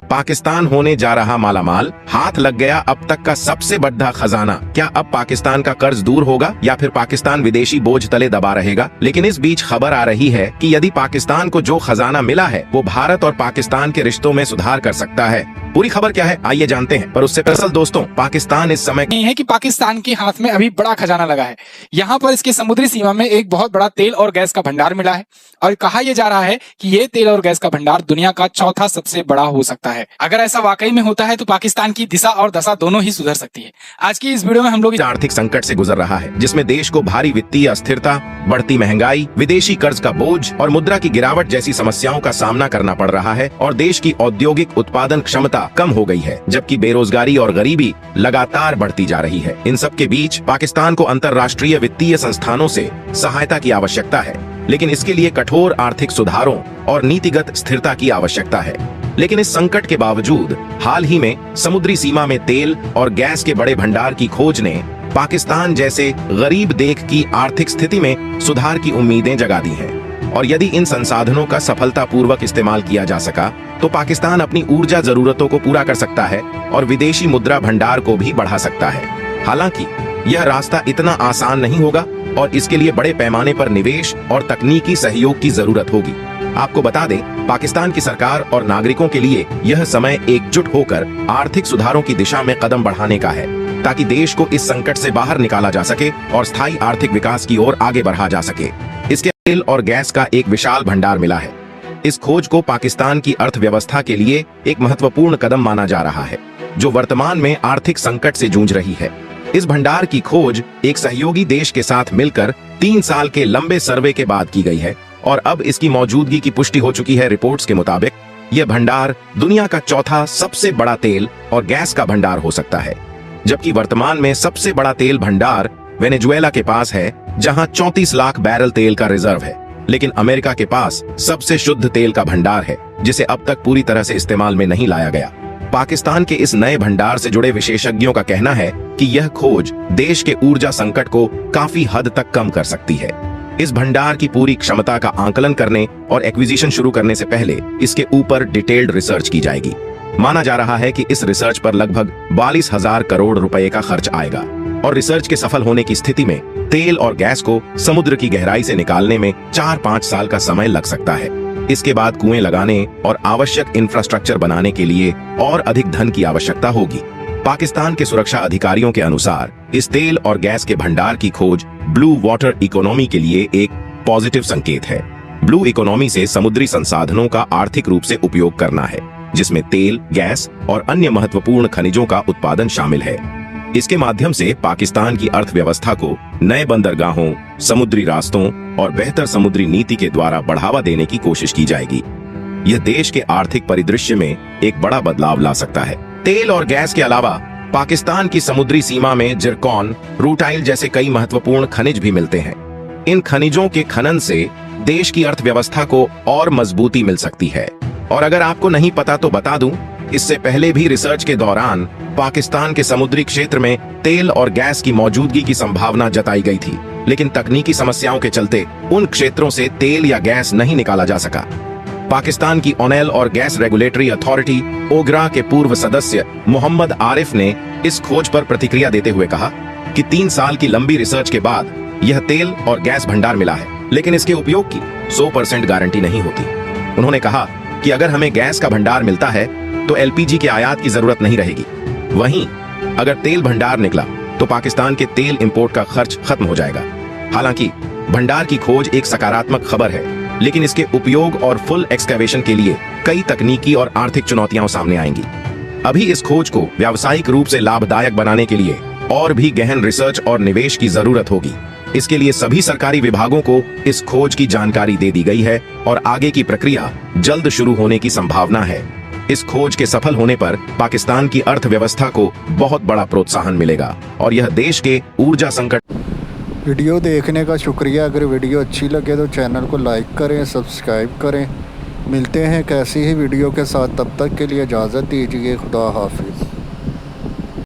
पाकिस्तान होने जा रहा मालामाल, हाथ लग गया अब तक का सबसे बड़ा खजाना। क्या अब पाकिस्तान का कर्ज दूर होगा या फिर पाकिस्तान विदेशी बोझ तले दबा रहेगा? लेकिन इस बीच खबर आ रही है कि यदि पाकिस्तान को जो खजाना मिला है वो भारत और पाकिस्तान के रिश्तों में सुधार कर सकता है। पूरी खबर क्या है आइए जानते हैं। पर उससे पहले दोस्तों, पाकिस्तान इस समय नहीं है कि पाकिस्तान के हाथ में अभी बड़ा खजाना लगा है। यहाँ पर इसके समुद्री सीमा में एक बहुत बड़ा तेल और गैस का भंडार मिला है और कहा यह जा रहा है कि ये तेल और गैस का भंडार दुनिया का चौथा सबसे बड़ा हो सकता है। अगर ऐसा वाकई में होता है तो पाकिस्तान की दिशा और दशा दोनों ही सुधर सकती है। आज की इस वीडियो में हम लोग आर्थिक संकट से गुजर रहा है, जिसमें देश को भारी वित्तीय अस्थिरता, बढ़ती महंगाई, विदेशी कर्ज का बोझ और मुद्रा की गिरावट जैसी समस्याओं का सामना करना पड़ रहा है और देश की औद्योगिक उत्पादन क्षमता कम हो गई है, जबकि बेरोजगारी और गरीबी लगातार बढ़ती जा रही है। इन सब के बीच पाकिस्तान को अंतर्राष्ट्रीय वित्तीय संस्थानों से सहायता की आवश्यकता है, लेकिन इसके लिए कठोर आर्थिक सुधारों और नीतिगत स्थिरता की आवश्यकता है। लेकिन इस संकट के बावजूद हाल ही में समुद्री सीमा में तेल और गैस के बड़े भंडार की खोज ने पाकिस्तान जैसे गरीब देश की आर्थिक स्थिति में सुधार की उम्मीदें जगा दी हैं। और यदि इन संसाधनों का सफलतापूर्वक इस्तेमाल किया जा सका तो पाकिस्तान अपनी ऊर्जा जरूरतों को पूरा कर सकता है और विदेशी मुद्रा भंडार को भी बढ़ा सकता है। हालांकि यह रास्ता इतना आसान नहीं होगा और इसके लिए बड़े पैमाने पर निवेश और तकनीकी सहयोग की जरूरत होगी। आपको बता दें, पाकिस्तान की सरकार और नागरिकों के लिए यह समय एकजुट होकर आर्थिक सुधारों की दिशा में कदम बढ़ाने का है, ताकि देश को इस संकट से बाहर निकाला जा सके और स्थायी आर्थिक विकास की ओर आगे बढ़ा जा सके। इसके तेल और गैस का एक विशाल भंडार मिला है। इस खोज को पाकिस्तान की अर्थव्यवस्था के लिए एक महत्वपूर्ण कदम माना जा रहा है, जो वर्तमान में आर्थिक संकट से जूझ रही है। इस भंडार की खोज एक सहयोगी देश के साथ मिलकर 3 साल के लंबे सर्वे के बाद की गई है और अब इसकी मौजूदगी की पुष्टि हो चुकी है। रिपोर्ट्स के मुताबिक यह भंडार दुनिया का चौथा सबसे बड़ा तेल और गैस का भंडार हो सकता है, जबकि वर्तमान में सबसे बड़ा तेल भंडार वेनेजुएला के पास है, जहां 34 लाख बैरल तेल का रिजर्व है। लेकिन अमेरिका के पास सबसे शुद्ध तेल का भंडार है, जिसे अब तक पूरी तरह से इस्तेमाल में नहीं लाया गया। पाकिस्तान के इस नए भंडार से जुड़े विशेषज्ञों का कहना है कि यह खोज देश के ऊर्जा संकट को काफी हद तक कम कर सकती है। इस भंडार की पूरी क्षमता का आंकलन करने और एक्विजिशन शुरू करने से पहले इसके ऊपर डिटेल्ड रिसर्च की जाएगी। माना जा रहा है कि इस रिसर्च पर लगभग 42,000 करोड़ रुपए का खर्च आएगा और रिसर्च के सफल होने की स्थिति में तेल और गैस को समुद्र की गहराई से निकालने में 4-5 साल का समय लग सकता है। इसके बाद कुएं लगाने और आवश्यक इंफ्रास्ट्रक्चर बनाने के लिए और अधिक धन की आवश्यकता होगी। पाकिस्तान के सुरक्षा अधिकारियों के अनुसार इस तेल और गैस के भंडार की खोज ब्लू वाटर इकोनॉमी के लिए एक पॉजिटिव संकेत है। ब्लू इकोनॉमी से समुद्री संसाधनों का आर्थिक रूप से उपयोग करना है, जिसमें तेल, गैस और अन्य महत्वपूर्ण खनिजों का उत्पादन शामिल है। इसके माध्यम से पाकिस्तान की अर्थव्यवस्था को नए बंदरगाहों, समुद्री रास्तों और बेहतर समुद्री नीति के द्वारा बढ़ावा देने की कोशिश की जाएगी। यह देश के आर्थिक परिदृश्य में एक बड़ा बदलाव ला सकता है। तेल और गैस के अलावा पाकिस्तान की समुद्री सीमा में जिरकॉन, रूटाइल जैसे कई महत्वपूर्ण खनिज भी मिलते हैं। इन खनिजों के खनन से देश की अर्थव्यवस्था को और मजबूती मिल सकती है। और अगर आपको नहीं पता तो बता दूं, इससे पहले भी रिसर्च के दौरान पाकिस्तान के समुद्री क्षेत्र में तेल और गैस की मौजूदगी की संभावना जताई गई थी, लेकिन तकनीकी समस्याओं के चलते उन क्षेत्रों से तेल या गैस नहीं निकाला जा सका। पाकिस्तान की ऑयल और गैस रेगुलेटरी अथॉरिटी ओगरा के पूर्व सदस्य मोहम्मद आरिफ ने इस खोज पर प्रतिक्रिया देते हुए कहा कि 3 साल की लंबी रिसर्च के बाद यह तेल और गैस भंडार मिला है, लेकिन इसके उपयोग की 100% गारंटी नहीं होती। उन्होंने कहा कि अगर हमें गैस का भंडार मिलता है तो एलपीजी के आयात की जरूरत नहीं रहेगी। वहीं अगर तेल भंडार निकला तो पाकिस्तान के तेल इंपोर्ट का खर्च खत्म हो जाएगा। हालांकि भंडार की खोज एक सकारात्मक खबर है, लेकिन इसके उपयोग और फुल एक्सकैवेशन के लिए कई तकनीकी और आर्थिक चुनौतियां सामने आएंगी। अभी इस खोज को व्यावसायिक रूप से लाभदायक बनाने के लिए और भी गहन रिसर्च और निवेश की जरूरत होगी। इसके लिए सभी सरकारी विभागों को इस खोज की जानकारी दे दी गई है और आगे की प्रक्रिया जल्द शुरू होने की संभावना है। इस खोज के सफल होने पर पाकिस्तान की अर्थव्यवस्था को बहुत बड़ा प्रोत्साहन मिलेगा और यह देश के ऊर्जा संकट। वीडियो देखने का शुक्रिया। अगर वीडियो अच्छी लगे तो चैनल को लाइक करें, सब्सक्राइब करें। मिलते हैं कैसी ही वीडियो के साथ, तब तक के लिए इजाज़त दीजिए। खुदा हाफिज़।